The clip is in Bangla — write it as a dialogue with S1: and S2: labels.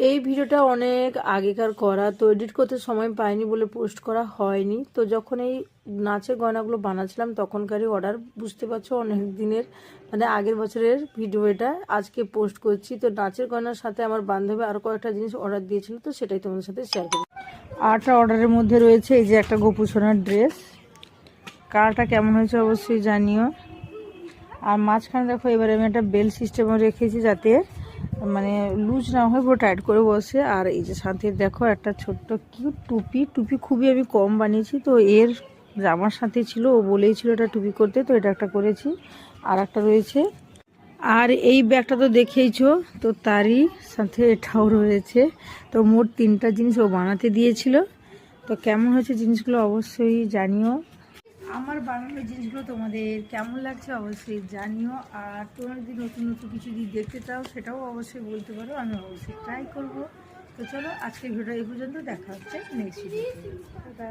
S1: এই ভিডিওটা অনেক আগেকার করা, তো এডিট করতে সময় পাইনি বলে পোস্ট করা হয়নি। তো যখন এই নাচের গয়নাগুলো বানাচ্ছিলাম তখনকারই অর্ডার, বুঝতে পারছো অনেক দিনের, মানে আগের বছরের ভিডিও এটা আজকে পোস্ট করছি। তো নাচের গয়নার সাথে আমার বান্ধবী আরও কয়েকটা জিনিস অর্ডার দিয়েছিল, তো সেটাই তোমাদের সাথে শেয়ার করি। 8টা অর্ডারের মধ্যে রয়েছে এই যে একটা গোপু সোনার ড্রেস। কালারটা কেমন হয়েছে অবশ্যই জানিও। আর মাঝখানে দেখো এবারে আমি একটা বেল সিস্টেমও রেখেছি যাতে মানে লুজ না হয়, পুরো টাইট করে বসে। আর এই যে সাথে দেখো একটা ছোট্ট কিউট টুপি খুবই আমি কম বানিয়েছি, তো এর জামার সাথে ছিল, ও বলেই ছিল এটা টুপি করতে, তো এটা একটা করেছি। আর একটা রয়েছে, আর এই ব্যাগটা তো দেখেইছো, তো তারই সাথে এটাও রয়েছে। তো মোট 3টা জিনিস ও বানাতে দিয়েছিল। তো কেমন হয়েছে জিনিসগুলো অবশ্যই জানিও। আমার বানানো জিনিসগুলো তোমাদের কেমন লাগছে অবশ্যই জানিও। আর তোমরা যদি নতুন নতুন কিছু যদি দেখতে চাও সেটাও অবশ্যই বলতে পারো, আমি অবশ্যই ট্রাই করব। তো চলো আজকের ভিডিওটা এই পর্যন্ত, দেখা হচ্ছে নেক্সট ভিডিওতে।